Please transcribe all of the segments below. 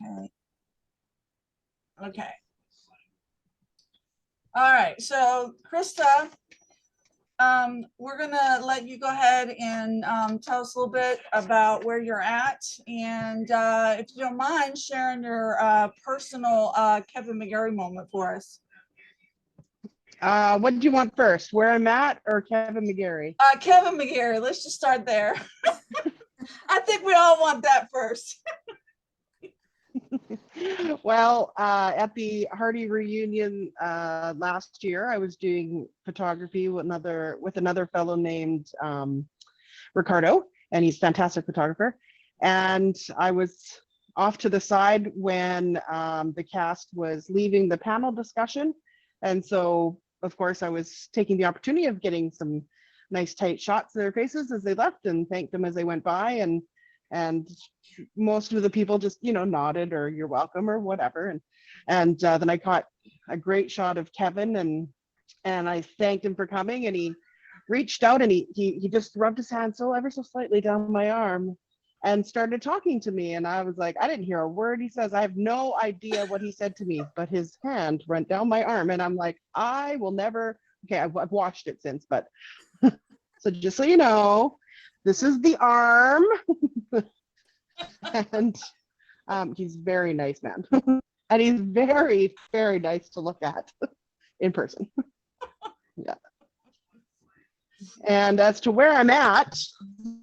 Okay. Okay. All right. So, Krista, we're going to let you go ahead and tell us a little bit about where you're at. And if you don't mind sharing your personal Kevin McGarry moment for us. What do you want first? Where I'm at or Kevin McGarry? Kevin McGarry. Let's just start there. I think we all want that first. Well, at the Heartie reunion last year, I was doing photography with another fellow named Ricardo, and he's a fantastic photographer. And I was off to the side when the cast was leaving the panel discussion. And so, of course, I was taking the opportunity of getting some nice tight shots of their faces as they left and thanked them as they went by. And most of the people just, you know, nodded or you're welcome or whatever. And then I caught a great shot of Kevin and I thanked him for coming, and he reached out and he just rubbed his hand so ever so slightly down my arm and started talking to me. And I was like, I didn't hear a word he says. I have no idea what he said to me, but his hand went down my arm and I'm like, I will never, okay, I've watched it since, but so just so you know, this is the arm. And he's a very nice man. And he's very, very nice to look at in person. Yeah. And as to where I'm at,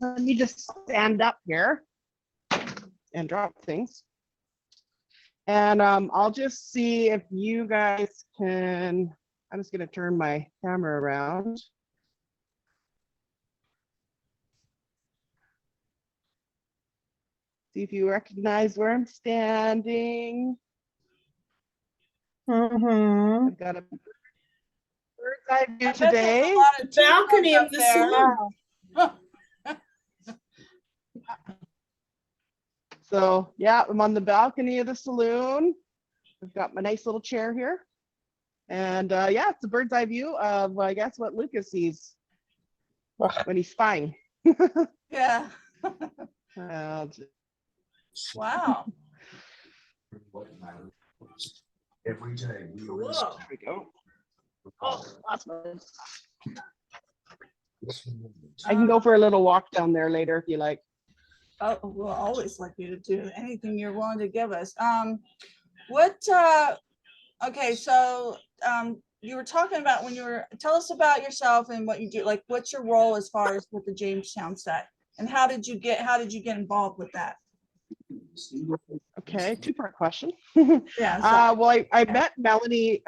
let me just stand up here and drop things. And I'll just see if you guys can, I'm just going to turn my camera around. See if you recognize where I'm standing. I've got a bird's eye view today. The balcony of the saloon. So yeah, I'm on the balcony of the saloon. I've got my nice little chair here. And yeah, it's a bird's eye view of, I guess, what Lucas sees when he's spying. Yeah. Wow. Every day we always Whoa. There we go. Oh, that's nice. I can go for a little walk down there later if you like. Oh, we'll always like you to do anything you're willing to give us. Okay, so you were talking about tell us about yourself and what you do, like what's your role as far as with the Jamestown set, and how did you get involved with that? Okay, two-part question. Yeah. Well, I met Melanie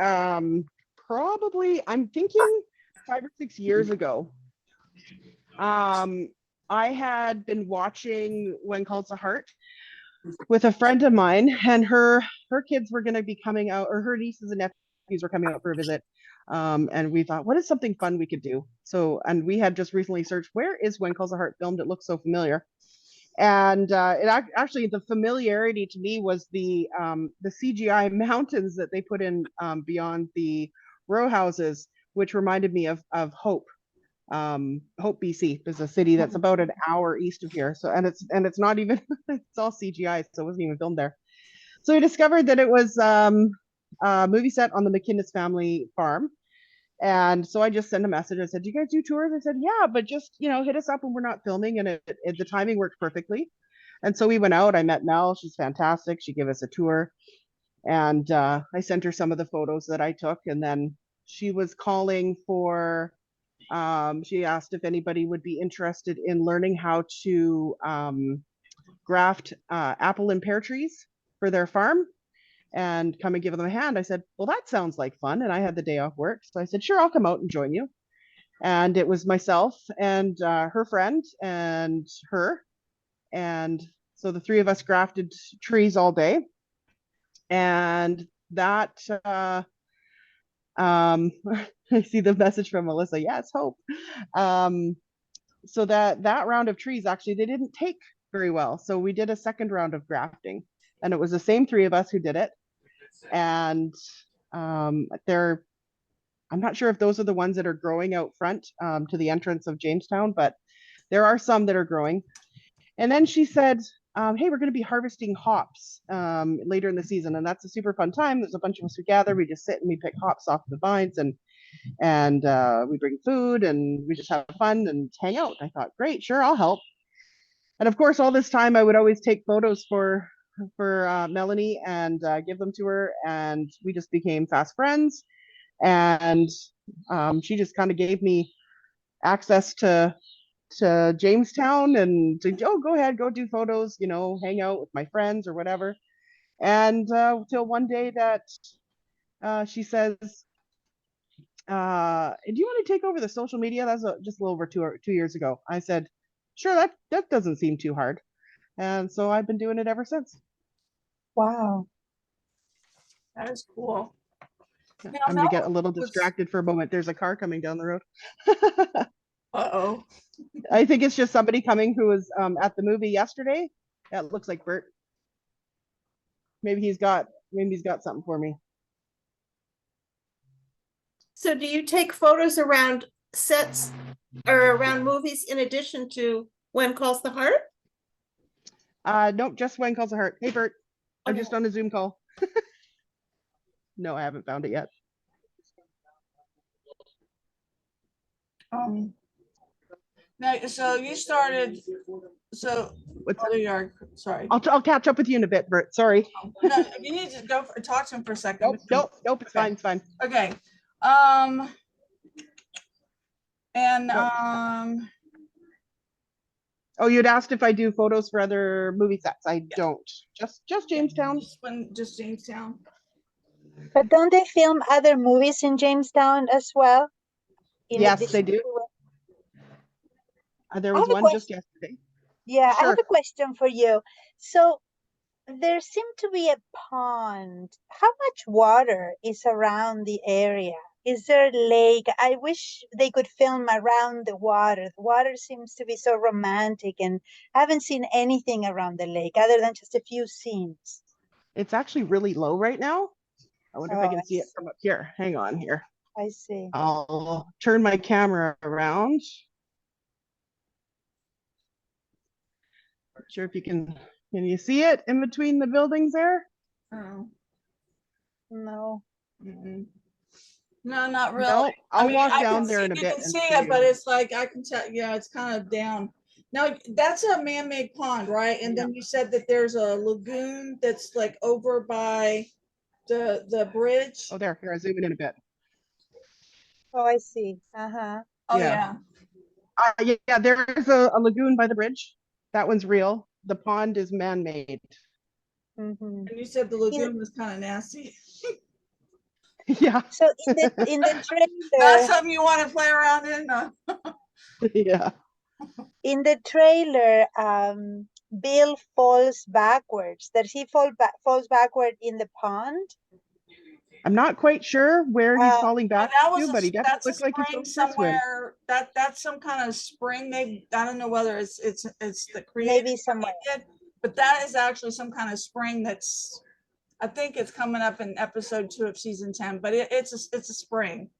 probably, I'm thinking 5 or 6 years ago. I had been watching When Calls the Heart with a friend of mine, and her kids were going to be coming out, or her nieces and nephews were coming out for a visit. And we thought, what is something fun we could do? So, and we had just recently searched, where is When Calls the Heart filmed? It looks so familiar. And actually the familiarity to me was the CGI mountains that they put in beyond the row houses, which reminded me of Hope. Hope, BC is a city that's about an hour east of here. So, and it's not even, it's all CGI, so it wasn't even filmed there. So we discovered that it was a movie set on the MacInnes family farm. And so I just sent a message. I said, do you guys do tours? I said, yeah, but just, you know, hit us up when we're not filming. And the timing worked perfectly. And so we went out. I met Mel. She's fantastic. She gave us a tour. And I sent her some of the photos that I took. And then she was calling for, she asked if anybody would be interested in learning how to graft apple and pear trees for their farm and come and give them a hand. I said, well, that sounds like fun. And I had the day off work. So I said, sure, I'll come out and join you. And it was myself and her friend and her. And so the three of us grafted trees all day. And that, I see the message from Melissa. Yes, Hope. So that round of trees, actually, they didn't take very well. So we did a second round of grafting. And it was the same three of us who did it. And I'm not sure if those are the ones that are growing out front to the entrance of Jamestown, but there are some that are growing. And then she said, hey, we're going to be harvesting hops later in the season, and that's a super fun time. There's a bunch of us who gather. We just sit and we pick hops off the vines, and we bring food, and we just have fun and hang out. I thought, great, sure, I'll help. And of course, all this time, I would always take photos for Melanie and give them to her, and we just became fast friends. And she just kind of gave me access to Jamestown and to, oh, go ahead, go do photos, you know, hang out with my friends or whatever. And till one day that she says, do you want to take over the social media? That's just a little over 2 years ago. I said, sure, that doesn't seem too hard. And so I've been doing it ever since. Wow. That is cool. Now, I'm gonna get a Mel little was- distracted for a moment. There's a car coming down the road. Uh-oh. I think it's just somebody coming who was at the movie yesterday. Yeah, it looks like Bert. Maybe he's got something for me. So do you take photos around sets or around movies in addition to When Calls the Heart? Nope, just When Calls the Heart. Hey Bert, I'm Okay. just on a Zoom call. No, I haven't found it yet. Now, so you started, so, What's oh, there you are, sorry. I'll catch up with you in a bit, Bert. Sorry. No, you need to go talk to him for a second. Nope. It's Okay. fine. It's fine. Okay. And Oh, you'd asked if I do photos for other movie sets. I don't. Just Jamestown. just Jamestown. But don't they film other movies in Jamestown as well? In Yes, addition they do. to- There I was have a one question. just yesterday. Yeah, I Sure. have a question for you. So there seemed to be a pond. How much water is around the area? Is there a lake? I wish they could film around the water. The water seems to be so romantic, and I haven't seen anything around the lake other than just a few scenes. It's actually really low right now. I wonder if I Oh, can see it from up here. Hang on here. I see. I'll turn my camera around. Not sure if you can you see it in between the buildings there? Oh. No. Mm-mm. No, not really. No, I'll walk I down can there see- in a you bit can and see show it, but you. it's like, I can tell, yeah, it's kind of down. Now, that's a man-made pond, right? And then you said that there's a lagoon that's like over by the bridge. Oh, there. Here, I zoom in a bit. Oh, I see. Uh-huh. Oh, yeah. yeah. Yeah, there's a lagoon by the bridge. That one's real. The pond is man-made. Mm-hmm. And you said the lagoon was kind of nasty. Yeah, So in the Not trailer, something you want to play around in? yeah. in the trailer, Bill falls backwards. Does he falls backward in the pond? I'm not quite sure where he's Uh, falling back That was to, but he definitely that's a looks like he's spring going for a swim. somewhere. That's some kind of spring. I don't know whether it's the creator Maybe somewhere. did, but that is actually some kind of spring that's, I think it's coming up in episode 2 of season 10, but it's a spring.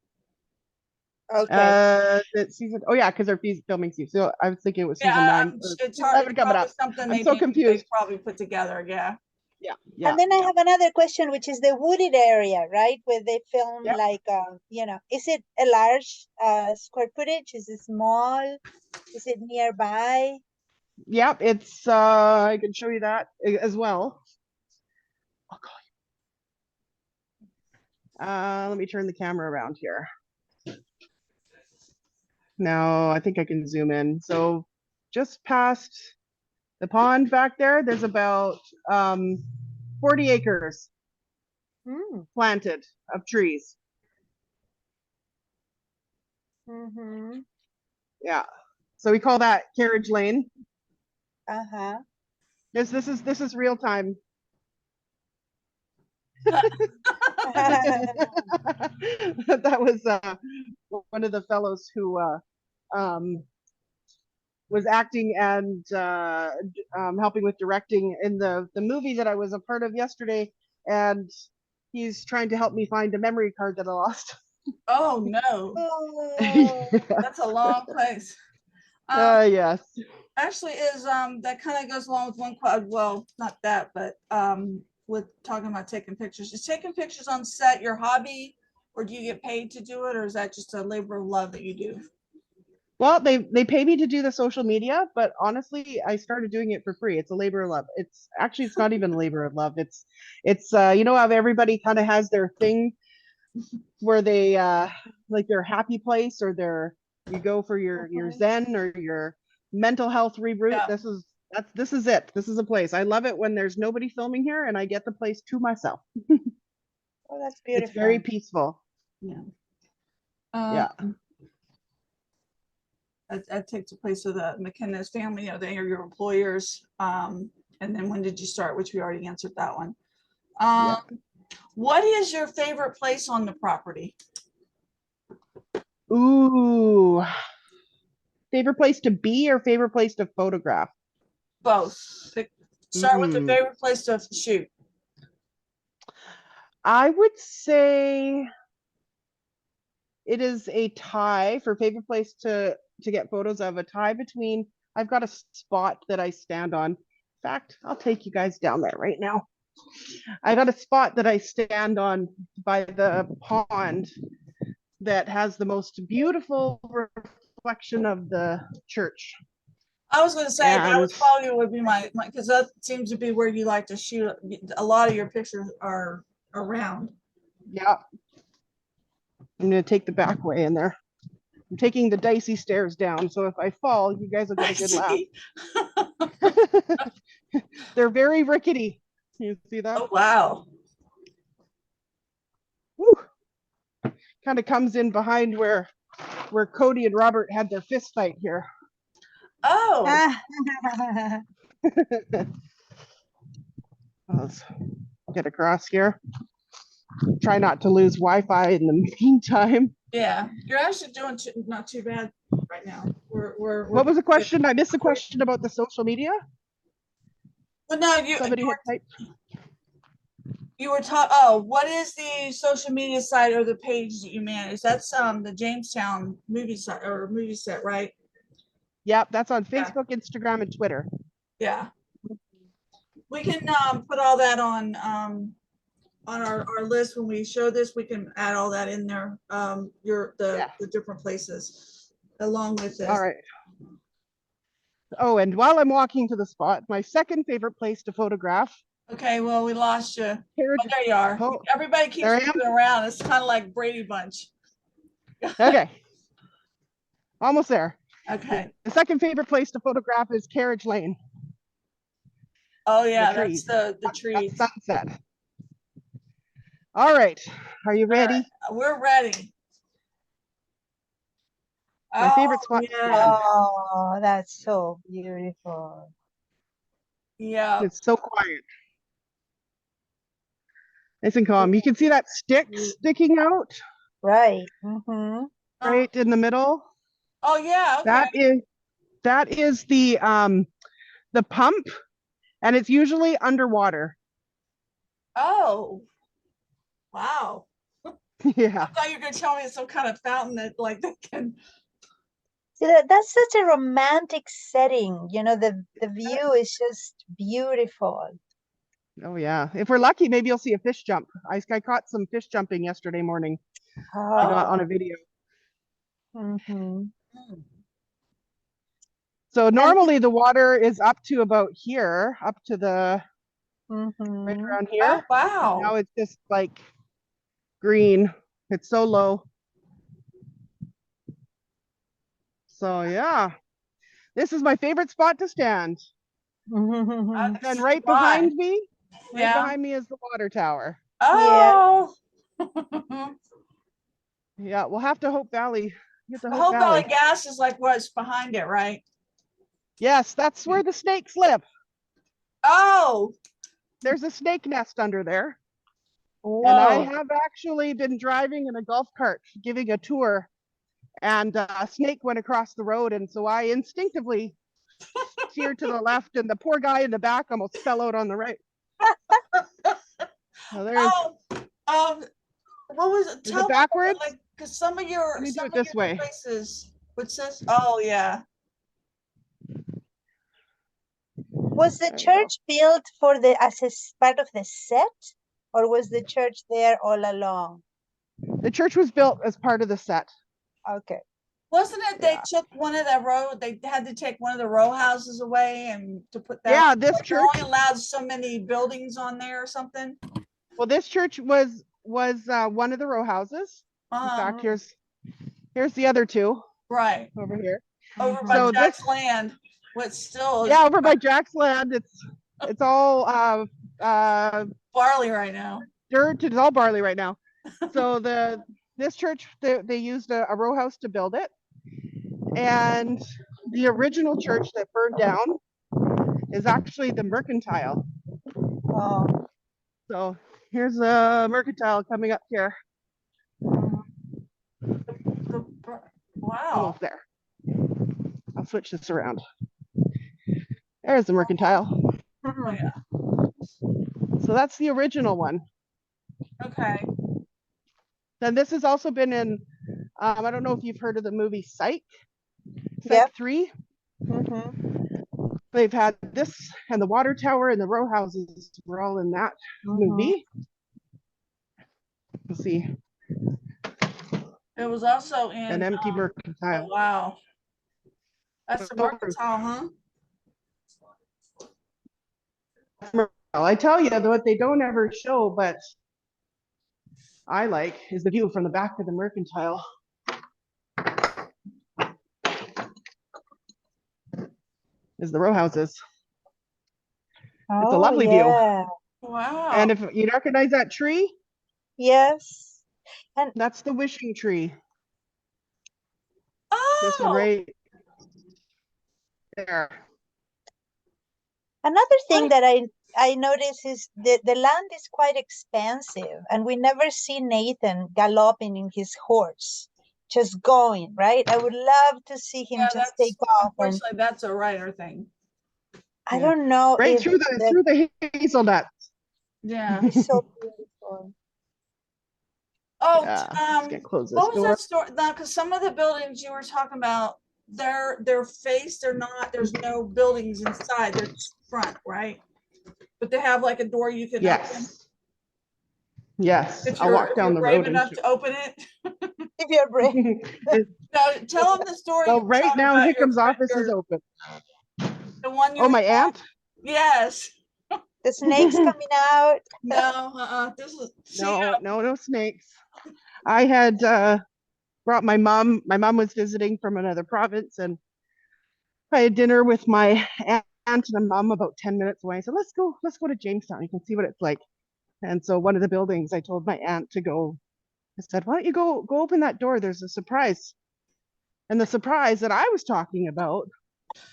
Okay. That season. Oh yeah, because they're filming season. So I was thinking it was season Yeah, 9. Or it's season hard. 11 It's coming probably up. something I'm they so they confused. probably put together. Yeah. Yeah. And then I have another question, which is the wooded area, right? Where they film Yep. like, is it a large square footage? Is it small? Is it nearby? Yep. It's I can show you that as well. I'll call you. Let me turn the camera around here. Now I think I can zoom in. So just past the pond back there, there's about 40 acres Mm. planted of trees. Mm-hmm. Yeah. So we call that carriage lane. Uh-huh. This is real time. That was one of the fellows who was acting and helping with directing in the movie that I was a part of yesterday, and he's trying to help me find a memory card that I lost. Oh no, Oh, that's a long place. Yes. actually is, that kind of goes along with one quad, well, not that, but with talking about taking pictures. Is taking pictures on set your hobby, or do you get paid to do it, or is that just a labor of love that you do? Well, they pay me to do the social media, but honestly, I started doing it for free. It's a labor of love. It's actually, it's not even a labor of love. It's you know how everybody kind of has their thing where they like their happy place, or their, you go for your zen or your mental health reboot. Yeah. This is it. This is a place. I love it when there's nobody filming here and I get the place to myself. Oh, that's It's very beautiful. peaceful. Yeah. Yeah. That takes place of the MacInnes family, you know, they are your employers. And then when did you start, which we already answered that one. Yeah. What is your favorite place on the property? Ooh. Favorite place to be or favorite place to photograph? Both. Start with the Mm. favorite place to shoot. I would say it is a tie for favorite place to get photos of, a tie between, I've got a spot that I stand on. In fact, I'll take you guys down there right now. I got a spot that I stand on by the pond that has the most beautiful reflection of the church. I was gonna say that And was probably would be my, because that seems to be where you like to shoot. A lot of your pictures are around. yeah, I'm gonna take the back way in there. I'm taking the dicey stairs down, so if I fall, you guys will get a good laugh. They're very rickety. You see that? Oh, wow. Kind of comes in behind where Cody and Robert had their fist fight here. Oh, Let's get across here. Try not to lose Wi-Fi in the meantime. yeah. You're actually doing not too bad right now. What was the question? I missed the question about the social media. Well, no, Somebody had typed. you were taught. Oh, what is the social media site or the page that you manage? That's the Jamestown movie site or movie set, right? Yep, that's on Yeah. Facebook, Instagram, and Twitter. Yeah. We can put all that on our list when we show this. We can add all that in there. The different places along with this. All right. Oh, and while I'm walking to the spot, my second favorite place to photograph. Okay, well, we lost you. Oh, there you are. Oh, everybody keeps moving around. It's kind of like Brady Bunch. Okay. Almost there. Okay. The second favorite place to photograph is Carriage Lane. Oh yeah, that's the trees. That's sunset. All right. Are you ready? Right. We're ready. My favorite spot. Yeah. Oh, that's so beautiful. Yeah. It's so quiet. Nice and calm. You can see that stick sticking out. Right. Mm-hmm. Right in the middle. Oh yeah. Okay. That is the pump, and it's usually underwater. Oh. Wow. Yeah. I thought you were gonna tell me it's some kind of fountain that like they can. See, that's such a romantic setting. You know, the view is just beautiful. Oh yeah. If we're lucky, maybe you'll see a fish jump. I caught some fish jumping yesterday morning. I got on a video. Mm-hmm. So normally the water is up to about here, up to the right around here. Oh, wow. Now it's just like green. It's so low. So yeah, this is my favorite spot to stand. And right behind me, behind me is the water tower. Oh. Yeah, we'll have to Hope Valley. Get to Hope Valley Gas is like what's behind it, right? Yes, that's where the snakes live. Oh. There's a snake nest under there. Whoa. And I have actually been driving in a golf cart giving a tour, and a snake went across the road, and so I instinctively steered to the left, and the poor guy in the back almost fell out on the right. So there's what was it? Tell it backwards? Like, because some of your Let me do it this way. places, what's this? Oh yeah. Was the There you go. church built for as a part of the set, or was the church there all along? The church was built as part of the set. Okay. Wasn't it they Yeah. took one of the row, they had to take one of the row houses away and to put that? Yeah, on? this Like, you're church. only allowed so many buildings on there or something? Well, this church was one of the row houses. In fact, here's the other two Right, over here. over by So Jack's this- land, what still is Yeah, over by Jack's land. It's all barley right now. dirt. It's all barley right now. So this church, they used a row house to build it, and the original church that burned down is actually the mercantile. Oh. So here's a mercantile coming up here, Wow, almost there. I'll switch this around. There's the mercantile. oh, yeah, So that's the original one. okay. Then this has also been in, I don't know if you've heard of the movie Psych. Psych Yep. 3. Mm-hmm. They've had this and the water tower and the row houses were all in that movie. Let's see, It was also in. an empty Oh, mercantile. wow. That's the mercantile, huh? I tell you, what they don't ever show, but I like, is the view from the back of the mercantile. Is the row houses. It's a lovely view. Wow. And if you recognize that tree, Yes. that's the wishing tree. This one Oh, right there. Another thing What? that I notice is the land is quite expansive, and we never see Nathan galloping in his horse, just going, right? I would love to see him yeah, just that's, take off. And unfortunately, that's a writer thing. I Yeah. don't know Right if through the hazelnuts. Yeah. it's so beautiful. Oh, Just gonna close this what was door. that story? No, because some of the buildings you were talking about, they're faced, there's no buildings inside, they're just front, right? But they have like a door you can open. Yes. Yes, If I'll you're, walk down the brave road and enough to open it. If you're brave. No, tell them the story. Well, you were right talking now about your Hickham's friend- office is your- open. The one you Oh, were my talking- aunt? Yes. The snake's coming out. No, this is. No snakes. I had brought my mom. My mom was visiting from another province, and I had dinner with my aunt and mom about 10 minutes away. I said, let's go to Jamestown. You can see what it's like. And so one of the buildings, I told my aunt to go. I said, why don't you go open that door? There's a surprise. And the surprise that I was talking about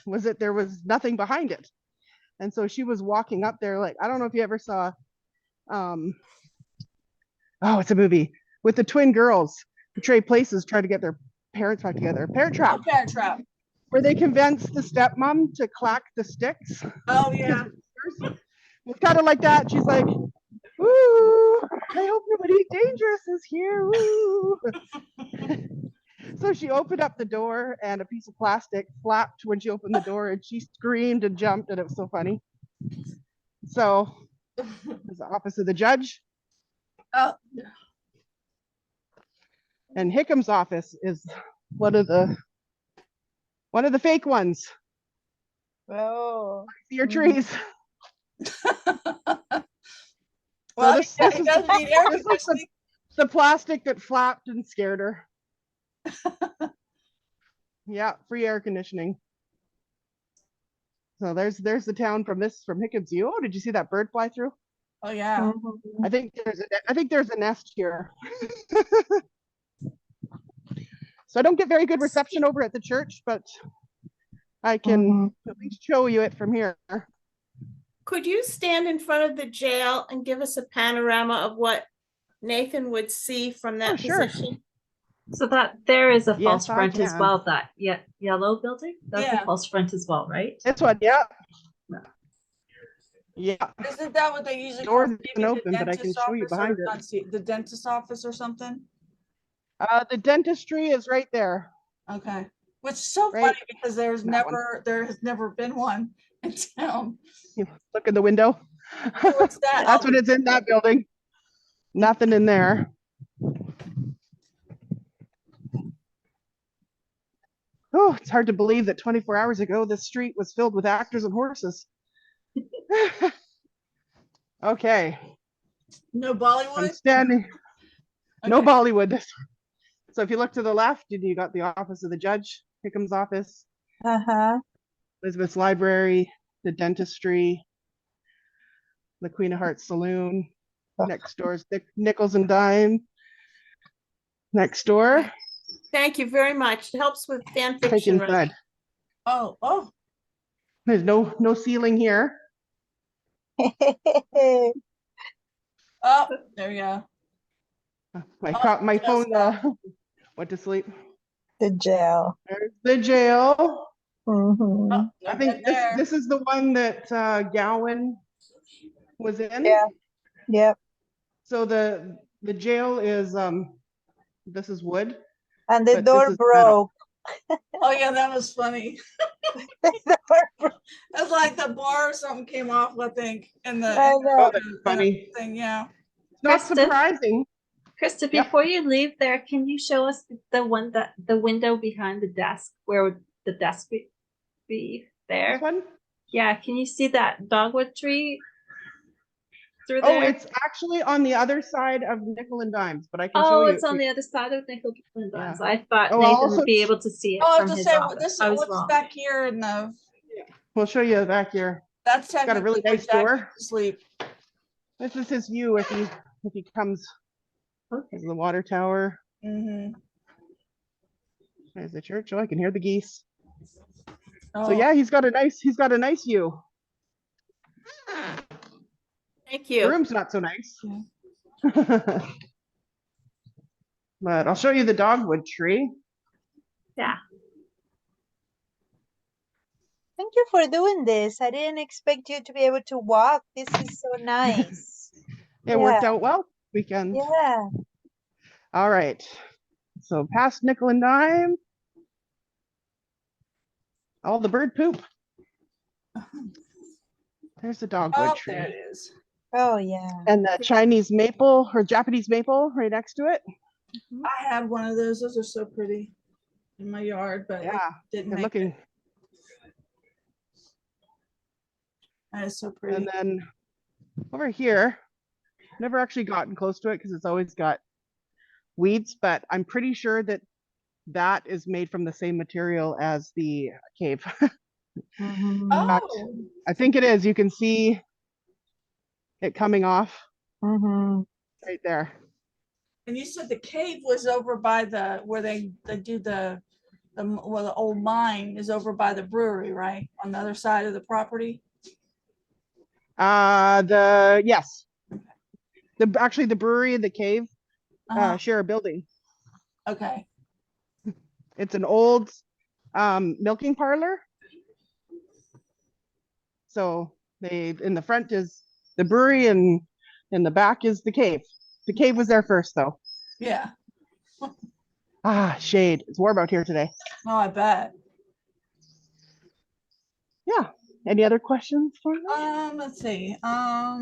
was that there was nothing behind it. And so she was walking up there, like, I don't know if you ever saw, it's a movie with the twin girls who trade places, try to get their parents back together. Parent Trap, Parent Trap. where they convinced the stepmom to clack the sticks. Oh, yeah. It's kind of like that. She's like, ooh, I hope nobody dangerous is here. Ooh. So she opened up the door and a piece of plastic flapped when she opened the door and she screamed and jumped and it was so funny. So it's the office of the judge. Oh, And Hickham's office is one of the fake ones. Oh. See your trees. well, this it is- does need air this is conditioning. The plastic that flapped and scared her. Yeah, free air conditioning. So there's the town from Hickham's view. Oh, did you see that bird fly through? Oh, yeah. I think there's a nest here. So I don't get very good reception over at the church, but I can at least show you it from here. Could you stand in front of the jail and give us a panorama of what Nathan would see from that sure. position? So that there is a Yes, false I front as can. well, that yellow building, that's Yeah. a false front as well, right? This one, yeah. Yeah. Isn't that what they usually Door call isn't maybe the open, but I can dentist show you office or behind it. not see- the dentist office or something? The dentistry is right there. Okay. Which is so Right. funny because there has That one. never been one Down. You look in the window. What's that? That's what it's in that building. Nothing in there. Oh, it's hard to believe that 24 hours ago, this street was filled with actors and horses. Okay, No I'm Bollywood? standing. No Okay. Bollywood. So if you look to the left, you got the office of the judge, Hickham's office, Uh-huh. Elizabeth's library, the dentistry, the Queen of Hearts Saloon. Next door is Nickels and Dime. Next door, Thank you very much. It helps with fan take fiction inside. writing. Oh, There's no ceiling here. oh, there we go. My just phone that. went to sleep. The jail. There's the jail. Mhm. Oh, I not think there. this is the one that Gowan was in. Yeah. Yep. So the jail is this is wood, And the but this door is metal. broke. Oh yeah, that was funny. The door broke. It's like the bar or something came off, I think, in the I Oh, know. that's funny. thing, yeah. It's not Kristen? surprising. Krista, Yep. before you leave there, can you show us the window behind the desk? Where would the desk be This there? one? Yeah, can you see that dogwood tree through Oh, there? it's actually on the other side of Nickel and Dimes, but I can show Oh, you. it's on the other side of Nickel and Dimes. Yeah. I thought Oh, I'll Nathan also would be able to see it Oh, I from was his just saying, office. this, I was what's wrong. back here in the, We'll show you back here. that's Got a technically really where nice Jack door. used to sleep. This is his view if he comes. Okay. There's the water tower. Mm-hmm. There's the church. Oh, I can hear the geese. Oh, So yeah, he's got a nice view. Thank The you. room's not so nice. But I'll show you the dogwood tree. Yeah. Thank you for doing this. I didn't expect you to be able to walk. This is so nice. It worked out well weekend. Yeah. All right. So past Nickel and Dime. All the bird poop. There's the dogwood oh, tree. there it is. Oh, yeah. And the Chinese maple or Japanese maple right next to it. I had one of those. Those are so pretty in my yard, but it Yeah, didn't they're make looking. it. That is so pretty. And then over here, never actually gotten close to it because it's always got weeds, but I'm pretty sure that is made from the same material as the cave. Mhm. fact, Oh, I think it is. You can see it coming off Mhm. right there. and you said the cave was over by the, where they do well, the old mine is over by the brewery, right? On the other side of the property? Yes. Actually the brewery and the cave Uh-huh. share a building. Okay. It's an old milking parlor. So in the front is the brewery and in the back is the cave. The cave was there first though. Yeah. Shade. It's warm out here today. Oh, I bet. Yeah. Any other questions for me? Let's see. I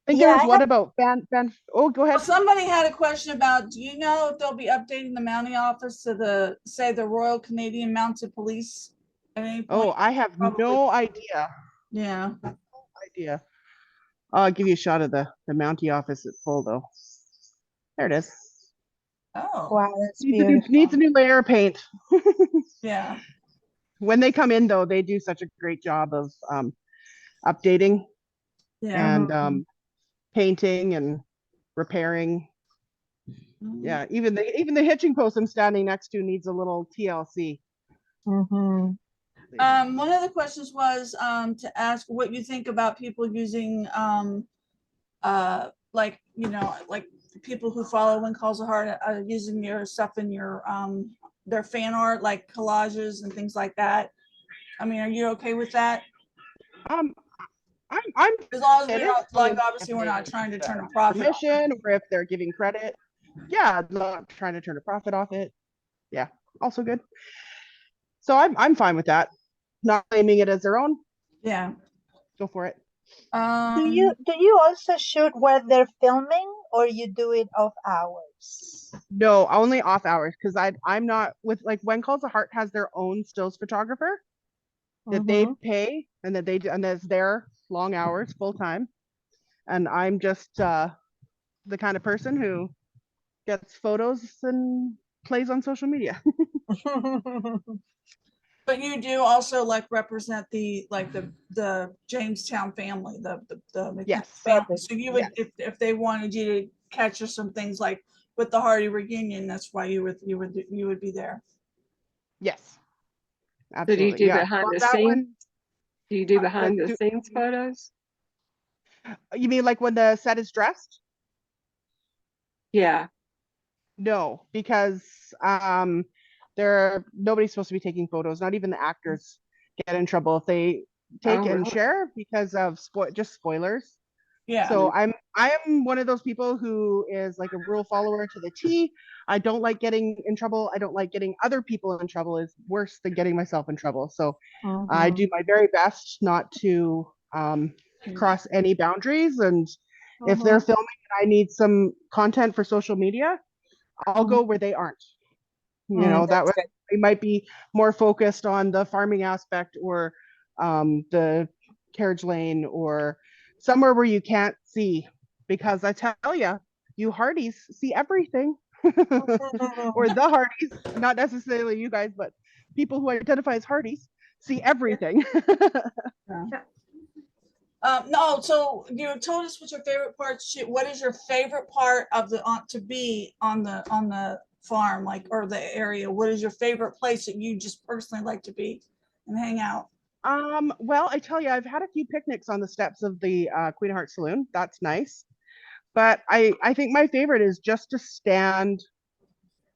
think Yeah, there was I one about oh, go ahead. Well, somebody had a question about, do you know if they'll be updating the mounting office to the Royal Canadian Mounted Police at any point? Oh, I have Probably. no idea. Yeah. Idea. I'll give you a shot of the Mountie office. It's full though. There it is. Oh, Wow, that's Needs beautiful. a new layer of paint. yeah. When they come in though, they do such a great job of updating Yeah. and painting and repairing. Mhm. Yeah, even the hitching post I'm standing next to needs a little TLC. Mhm. One of the questions was to ask what you think about people using like, you know, like people who follow When Calls a Heart using your stuff in your their fan art, like collages and things like that. I mean, are you okay with that? I'm As long as it we're is not, like, if obviously we're not they trying to get turn a profit. off. permission or if they're giving credit. Yeah, not trying to turn a profit off it. Yeah, also good. So I'm fine with that. not claiming it as their own, Yeah. go for it. Do you also shoot where they're filming, or you do it off hours? No, only off hours, because I'm not with, like, When Calls the Heart has their own stills photographer that they pay, and that they do, and that's their long hours full time. And I'm just the kind of person who gets photos and plays on social media. But you do also like represent the Jamestown family, the MacInnes Yes. family. So you would, Yes. if they wanted you to capture some things like with the Heartie reunion, that's why you would be there. Yes. So do you Absolutely. do Yeah. behind Well, the that scenes? one, Do you do behind the scenes photos? you mean like when the set is dressed? Yeah. No, because nobody's supposed to be taking photos. Not even the actors get in trouble if they take Oh, and really? share because of just spoilers. Yeah. So I am one of those people who is like a rule follower to the T. I don't like getting in trouble. I don't like getting other people in trouble. Is worse than getting myself in trouble. So I do my very best not to cross any boundaries. And if they're filming and I need some content for social media, I'll go where they aren't. You know, that way we might be more focused on the farming aspect, or the carriage lane, or somewhere where you can't see, because I tell you, you Hearties see everything. Or the Hearties, not necessarily you guys, but people who identify as Hearties see everything. No, so you told us what your favorite part. What is your favorite part of to be on the farm, like, or the area? What is your favorite place that you just personally like to be and hang out? Well, I tell you, I've had a few picnics on the steps of the Queen of Hearts Saloon. That's nice. But I think my favorite is just to stand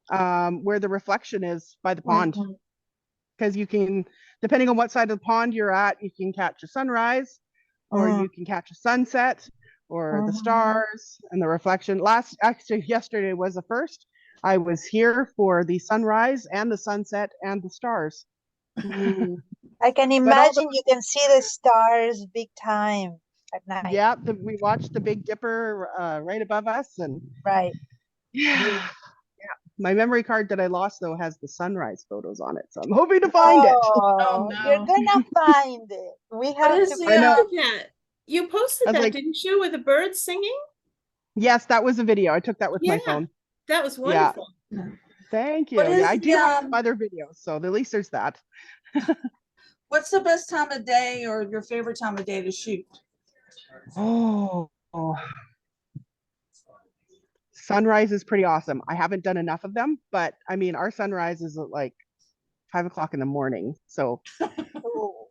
where the reflection is by the pond. Because you can, depending on what side of the pond you're at, you can catch a sunrise, or you can catch a sunset, or the stars and the reflection. Yesterday was the first. I was here for the sunrise and the sunset and the stars. I can imagine you can see the stars big time at night. Yeah, we watched the Big Dipper right above us, and Right. yeah. My memory card that I lost though has the sunrise photos on it, so I'm hoping to find it. Oh, no. You're gonna find it. We have is to the, be That. You posted I was that, like- didn't you, with the birds singing? Yes, that was a video. I took that with my phone. That was Yeah. wonderful. Thank you. What is Yeah, I do the, have some other videos, so at least there's that. What's the best time of day or your favorite time of day to shoot? Oh, sunrise is pretty awesome. I haven't done enough of them, but I mean, our sunrise is at like 5 o'clock in the morning, so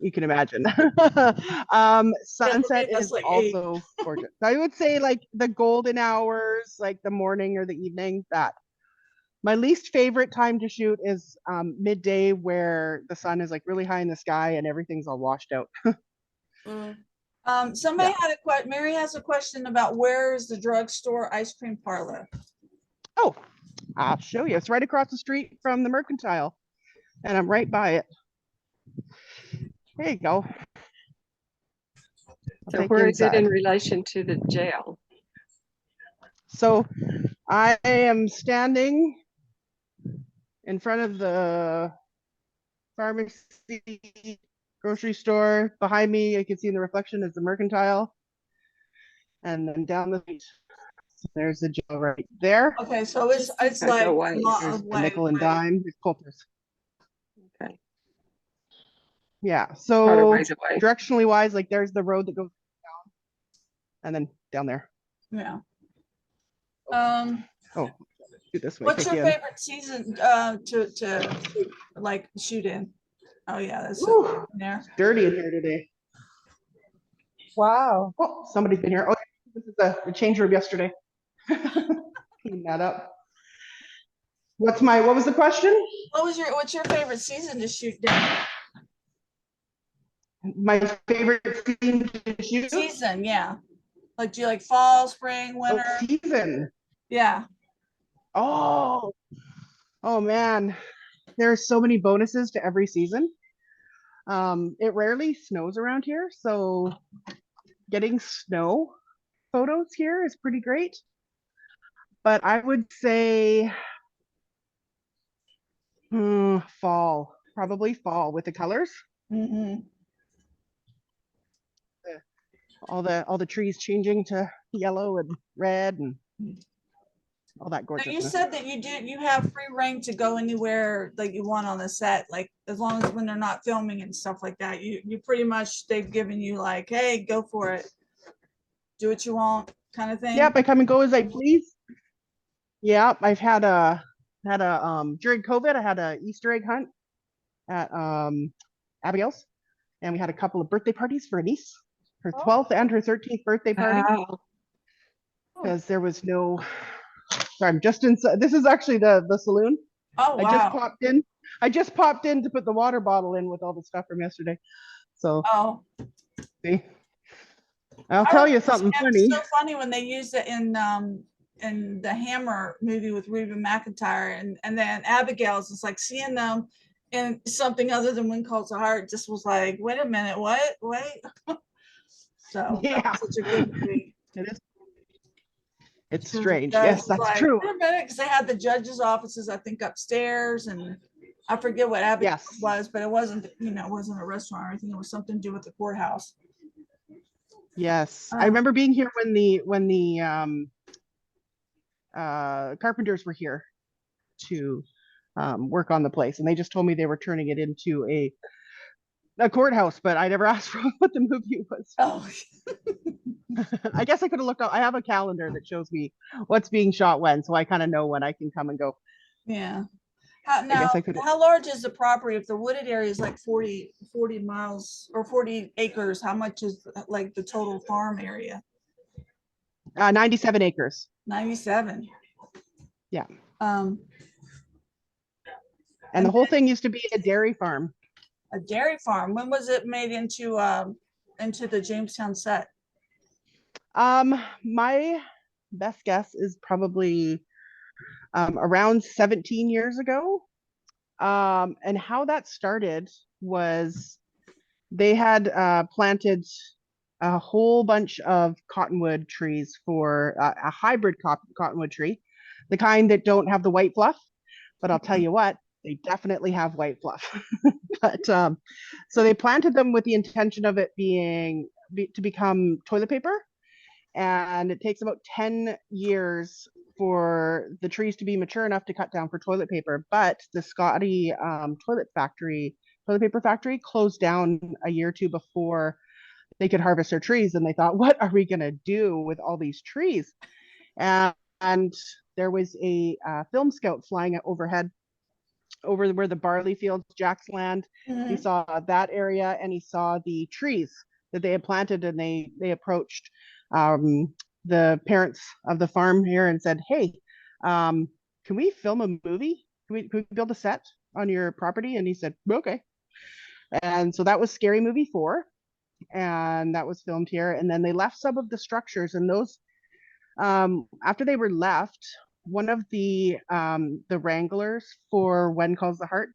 you can imagine. Sunset that's is like also gorgeous. I would say like the golden hours, like the morning or the evening. That my least favorite time to shoot is midday, where the sun is like really high in the sky and everything's all washed out. Somebody had a question. Mary has a question about where is the drugstore ice cream parlor? Oh, I'll show you. It's right across the street from the Mercantile, and I'm right by it. There you go. So where is it in relation to the jail? So I am standing in front of the pharmacy, grocery store. Behind me, you can see in the reflection is the Mercantile. And then down the street, there's the jail right there. Okay, so it's That's like a ways. There's the nickel and dime. There's Coulter's. Okay. Yeah, Quite a so ways away. directionally wise, like there's the road that goes down and then down there. Yeah. Oh, do this way. What's take your you in. favorite season to like shoot in? Oh yeah, that's it Whew, there. dirty in here today. Wow. Oh, somebody's been here. Oh, this is the change room yesterday. Clean that up. What was the question? What's your favorite season to shoot down? My favorite scene to shoot? Season, yeah. Like, do you like fall, spring, winter? Season. Yeah. Oh man, there are so many bonuses to every season. It rarely snows around here, so getting snow photos here is pretty great. But I would say fall, probably fall with the colors. Mhm. All the trees changing to yellow and red and all that Now, you gorgeousness. said that you have free reign to go anywhere that you want on the set, like as long as when they're not filming and stuff like that, you pretty much, they've given you like, hey, go for it. Do what you want kind of thing. Yep, I come and go as I please. Yep, I've had a during COVID, I had a Easter egg hunt at Abigail's, and we had a couple of birthday parties for a niece, her 12th and her 13th birthday party, Wow. because there was no. So I'm just inside. This is actually the saloon. Oh, I just wow. popped in. I just popped in to put the water bottle in with all the stuff from yesterday. So Oh, see, I'll tell you something it funny. was so funny when they used it in the Hammer movie with Reba McEntire, and then Abigail's. It's like seeing them in something other than Wind Calls the Heart. Just was like, wait a minute, what? Wait. So that Yeah, was such a good movie. it is. It's The strange. judge Yes, was that's like, true. wait a minute, because they had the judge's offices, I think, upstairs, and I forget what Abigail Yes. was, but it wasn't, it wasn't a restaurant or anything. It was something to do with the courthouse. Yes, I remember being here when the carpenters were here to work on the place, and they just told me they were turning it into a courthouse, but I never asked for what the movie was. Oh, I guess I could have looked up. I have a calendar that shows me what's being shot when, so I kind of know when I can come and go. yeah. I Now, guess I could. how large is the property? If the wooded area is like 40 miles or 40 acres, how much is like the total farm area? 97 acres. 97. Yeah. Um, And the whole thing used to be a dairy farm. a dairy farm. When was it made into the Jamestown set? My best guess is probably around 17 years ago. And how that started was they had planted a whole bunch of cottonwood trees for a hybrid cottonwood tree, the kind that don't have the white fluff. But I'll tell you what, they definitely have white fluff. But so they planted them with the intention of it to become toilet paper. And it takes about 10 years for the trees to be mature enough to cut down for toilet paper. But the Scotty toilet paper factory closed down a year or two before they could harvest their trees. And they thought, what are we going to do with all these trees? And there was a film scout flying overhead over where the barley fields, Jack's land. He saw that area and he saw the trees that they had planted, and they approached the parents of the farm here and said, hey, can we film a movie? Can we build a set on your property? And he said, okay. And so that was Scary Movie 4, and that was filmed here. And then they left some of the structures, and those after they were left, one of the wranglers for When Calls the Heart,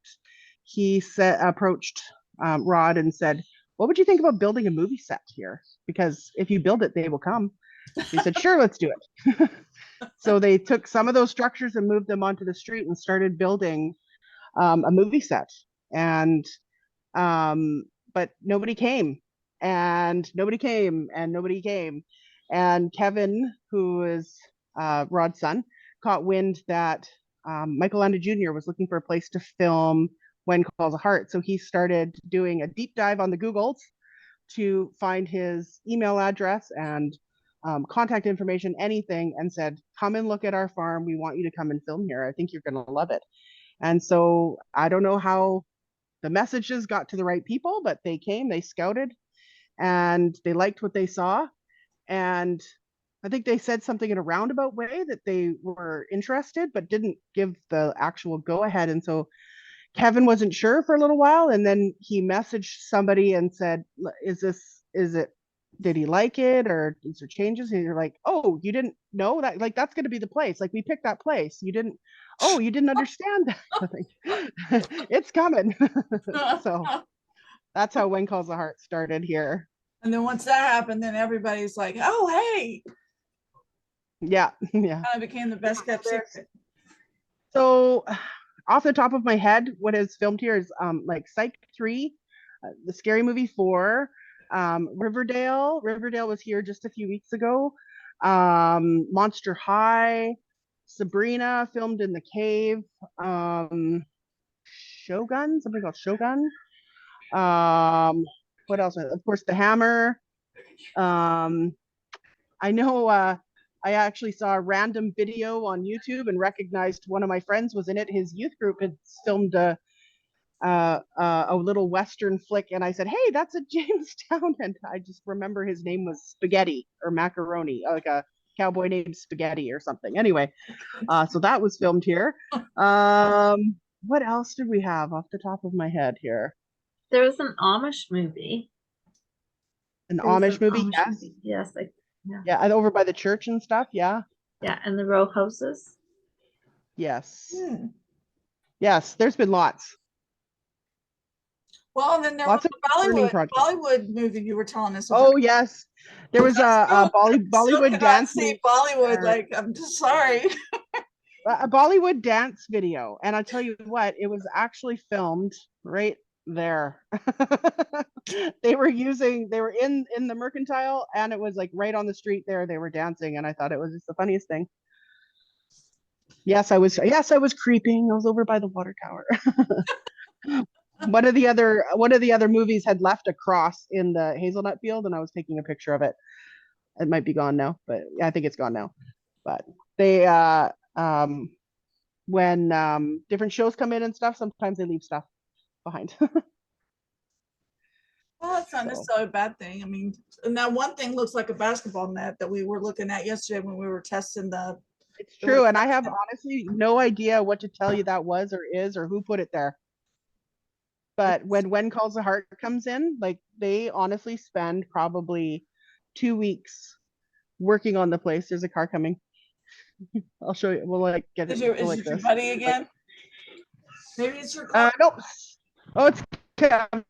he approached Rod and said, what would you think about building a movie set here? Because if you build it, they will come. He said, sure, let's do it. So they took some of those structures and moved them onto the street and started building a movie set. And but nobody came, and nobody came, and nobody came. And Kevin, who is Rod's son, caught wind that Michael Landa Jr. was looking for a place to film When Calls a Heart. So he started doing a deep dive on the Googles to find his email address and contact information, anything, and said, come and look at our farm. We want you to come and film here. I think you're going to love it. And so I don't know how the messages got to the right people, but they came, they scouted, and they liked what they saw. And I think they said something in a roundabout way that they were interested, but didn't give the actual go ahead. And so Kevin wasn't sure for a little while. And then he messaged somebody and said, did he like it, or is there changes? And you're like, oh, you didn't know that? Like, that's going to be the place. Like, we picked that place. You didn't understand that. It's coming. So That's how When Calls the Heart started here. And then once that happened, then everybody's like, oh, hey, Yeah, yeah. kind of became the best kept secret. So off the top of my head, what is filmed here is like Psych 3, the Scary Movie 4, Riverdale. Riverdale was here just a few weeks ago. Monster High, Sabrina filmed in the cave. Shogun, something called Shogun. What else? Of course, The Hammer. I know I actually saw a random video on YouTube and recognized one of my friends was in it. His youth group had filmed a little Western flick, and I said, "Hey, that's a Jamestown," and I just remember his name was Spaghetti or Macaroni, like a cowboy named Spaghetti or something. Anyway, so that was filmed here. What else did we have off the top of my head here? There was an Amish movie. An There was Amish an movie, yes. movie. Yes, like Yeah, and over by the church and stuff, yeah. yeah, and the row houses. Yes. Hmm. Yes, there's been lots. Well, and then there Lots was of the learning Bollywood, projects. Bollywood movie you were telling us about. Oh, yes. There was a Bollywood cannot dance see movie, Bollywood, like, I'm just sorry. a Bollywood dance video. And I'll tell you what, it was actually filmed right there. They were in the Mercantile, and it was like right on the street there. They were dancing, and I thought it was just the funniest thing. Yes, I was creeping. I was over by the water tower. One of the other movies had left a cross in the hazelnut field, and I was taking a picture of it. It might be gone now, but yeah, I think it's gone now. But they when different shows come in and stuff, sometimes they leave stuff behind. Well, that's not So. necessarily a bad thing. I mean, and that one thing looks like a basketball net that we were looking at yesterday when we were testing the. It's true, and I have honestly no idea what to tell you that was or is or who put it there. But when Calls the Heart comes in, like they honestly spend probably 2 weeks working on the place. There's a car coming. I'll show you. We'll like get Is it. it like your this. buddy again? Maybe it's your car. Nope. Oh, it's Kevin.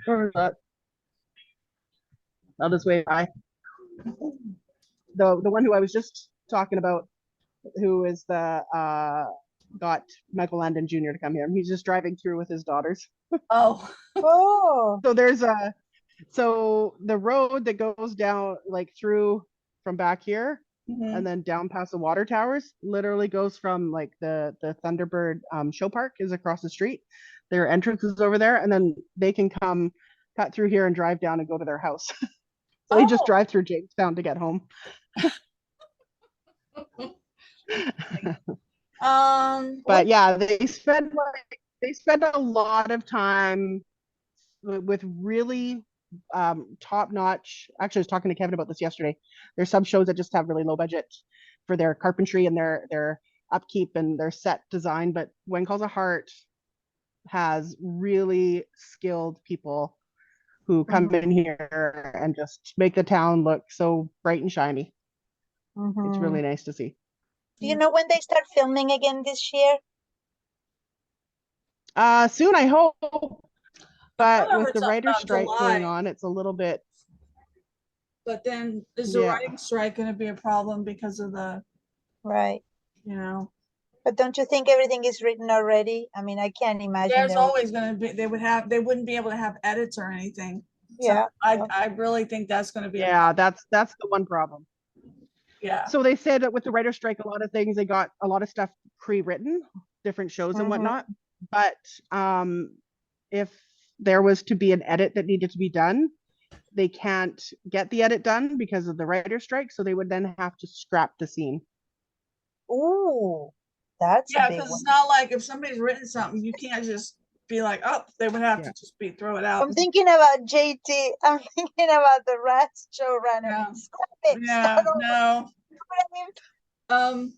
Where is that? I'll just wait by. The one who I was just talking about, who is the got Michael Landon Jr. to come here. He's just driving through with his daughters. Oh, Oh, So there's the road that goes down like through from back here mhm. and then down past the water towers literally goes from like the Thunderbird show park is across the street. Their entrance is over there, and then they can come cut through here and drive down and go to their house. So they just Oh. drive through Jamestown to get home. But yeah, they spend a lot of time with really top-notch. Actually, I was talking to Kevin about this yesterday. There's some shows that just have really low budget for their carpentry and their upkeep and their set design, but When Calls a Heart has really skilled people who come in here and just make the town look so bright and shiny. It's really nice to see. do you know when they start filming again this year? Soon, I hope. But thought I with heard the something writer's about strike July. going on, it's a little bit. But then is the Yeah. writing strike going to be a problem because of the, Right. you know? But don't you think everything is written already? I mean, I can't imagine There's there would- always going to be, they wouldn't be able to have edits or anything. So Yeah. I really think that's going to be, Yeah, that's the one problem. yeah. So they said that with the writer's strike, a lot of things, they got a lot of stuff pre-written, different shows and Mhm. whatnot. But if there was to be an edit that needed to be done, they can't get the edit done because of the writer's strike. So they would then have to scrap the scene. Ooh, that's a Yeah, big because one. it's not like if somebody's written something, you can't just be like, oh, they would have Yeah. to just throw it out. I'm thinking about JT. I'm thinking about the Rats showrunner. Yeah. Scrap it. Yeah, Start over. no. You know what I mean?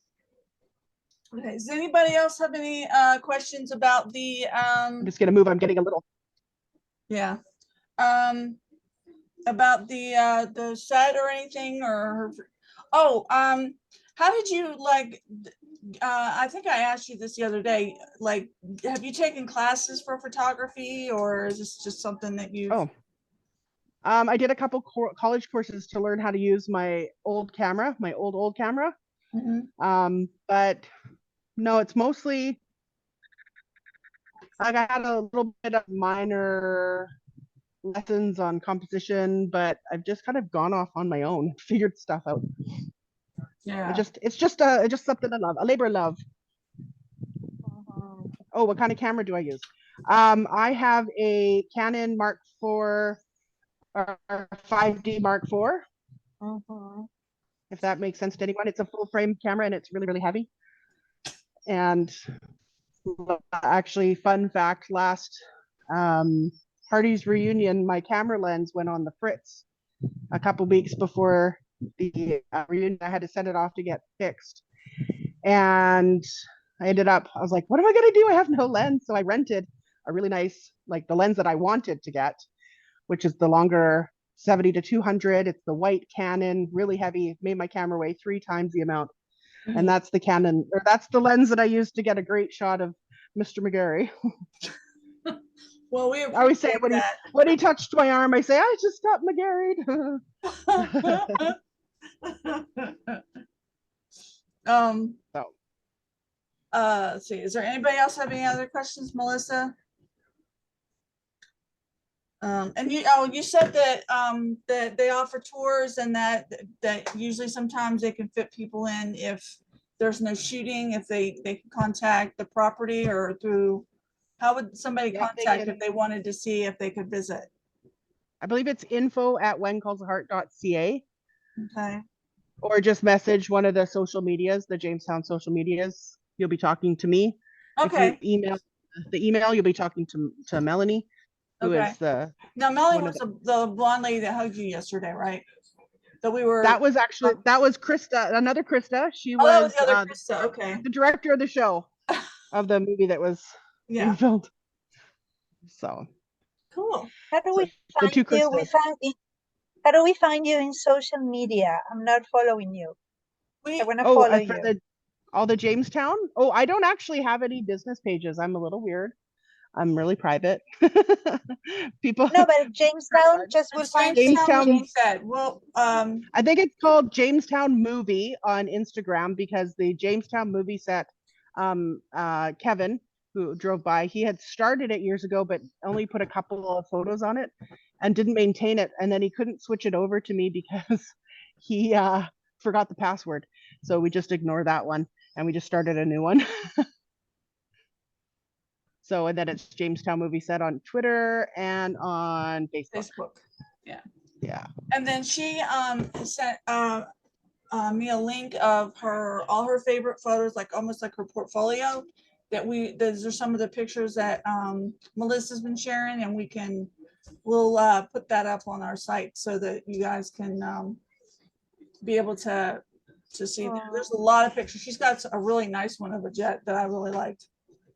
Okay, does anybody else have any questions about the I'm just gonna move. I'm getting a little. yeah. About the set or anything or How did you like, I think I asked you this the other day, like, have you taken classes for photography or is this just something that you? Oh, I did a couple college courses to learn how to use my old camera, my old camera. But no, it's mostly, like I had a little bit of minor lessons on composition, but I've just kind of gone off on my own, figured stuff out. Yeah. It's just something I love, a labor of love. Oh, what kind of camera do I use? I have a Canon Mark IV or 5D Mark IV. If that makes sense to anyone. It's a full frame camera and it's really, really heavy. And actually, fun fact, last Heartie's reunion, my camera lens went on the fritz a couple weeks before the reunion. I had to send it off to get fixed. And I was like, what am I going to do? I have no lens. So I rented a really nice, like the lens that I wanted to get, which is the longer 70-200. It's the white Canon, really heavy. It made my camera weigh 3 times the amount. And that's the Canon, or that's the lens that I used to get a great shot of Mr. McGarry. Well, we I always say when he touched my arm, I say, I just got McGarried. So. Let's see, is there anybody else have any other questions, Melissa? And you said that that they offer tours and that usually sometimes they can fit people in if there's no shooting, if they can contact the property or through, how would somebody contact if they wanted to see if they could visit? I believe it's info@whencallstheheart.ca. Okay. Or just message one of the social medias, the Jamestown social medias. You'll be talking to me. Okay. If you email the email, you'll be talking to Melanie, who is the. Now, Melanie was the blonde lady that hugged you yesterday, right? That we were. That was Krista, another Krista. She Oh, that was was the other Krista. Okay. the director of the show, of the movie that was being filmed. So. Cool. How do we find you? How do we find you in social media? I'm not following you. I want to follow you. All the Jamestown. Oh, I don't actually have any business pages. I'm a little weird. I'm really private. People. No, but Jamestown just will find Jamestown. Well, I think it's called Jamestown Movie on Instagram because the Jamestown movie set, Kevin, who drove by, he had started it years ago, but only put a couple of photos on it and didn't maintain it. And then he couldn't switch it over to me because he forgot the password. So we just ignored that one and we just started a new one. So, and then it's Jamestown Movie Set on Twitter and on Facebook. Yeah. And then she sent me a link of all her favorite photos, like almost like her portfolio. Those are some of the pictures that Melissa's been sharing, and we'll put that up on our site so that you guys can be able to see. There's a lot of pictures. She's got a really nice one of a jet that I really liked.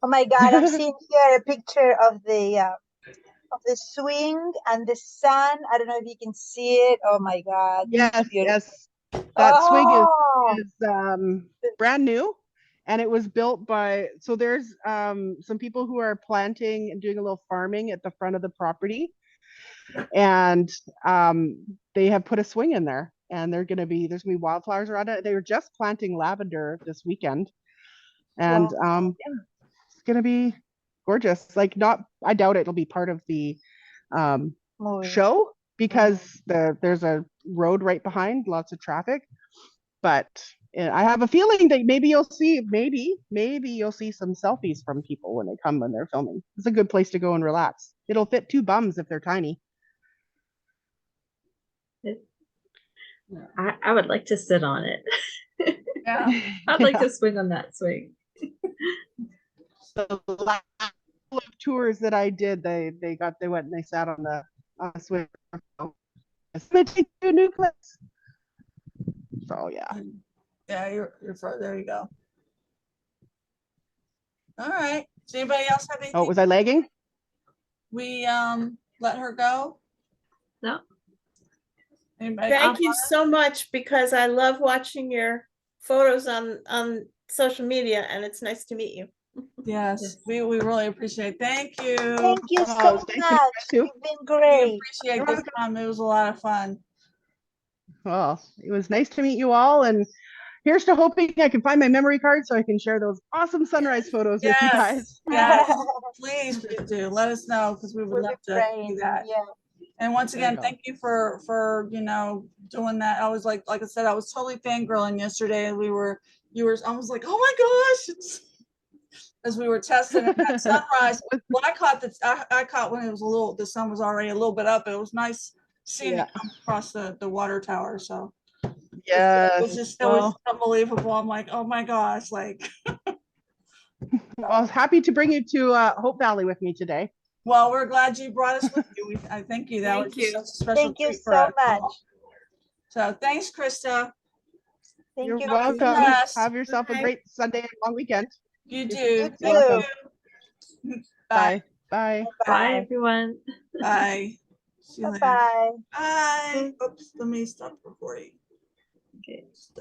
Oh my God, I'm seeing here a picture of the swing and the sun. I don't know if you can see it. Oh my God. Yes. That swing is brand new, and it was built by, so there's some people who are planting and doing a little farming at the front of the property, and they have put a swing in there, and there's gonna be wildflowers around it. They were just planting lavender this weekend, and it's gonna be gorgeous. Like, I doubt it'll be part of the show because there's a road right behind, lots of traffic. But I have a feeling that maybe you'll see some selfies from people when they're filming. It's a good place to go and relax. It'll fit 2 bums if they're tiny. I would like to sit on it. Yeah. I'd like to swing on that swing. The last tours that I did, they went and they sat on the swing. It's going to take you a new place. So yeah, you're there. You go. All right. Does anybody else have anything? Oh, was I lagging? We let her go. No. Thank you so much, because I love watching your photos on social media, and it's nice to meet you. Yes, we really appreciate it. Thank you. Thank you Oh, so thank you guys much. too. You've been We great. appreciate You're this welcome. time. It was a lot of fun. Well, it was nice to meet you all, and here's to hoping I can find my memory card so I can share those awesome sunrise photos with you guys. Yes, please do. Let us know because we would We'll be love to praying. do that. Yeah. And once There you again, go. thank you for doing that. I was like I said, I was totally fangirling yesterday. And I was like, oh my gosh, as we were testing it, that sunrise. Well, I caught when it was the sun was already a little bit up. It was nice seeing it come across the water tower. So it was Yes. it was unbelievable. I'm like, oh my gosh, like. I was happy to bring you to Hope Valley with me today. Well, we're glad you brought us with you. I thank you. That Thank was you. such a special Thank you treat for so us. much. So thanks, Krista. Thank You're you. welcome. Yes. Have yourself a Bye. great Sunday and long weekend. You do. You Thank too. you. Bye. Bye. Bye, Bye. everyone. Bye. See you later. Bye-bye. Bye. Oops, let me stop recording. Okay.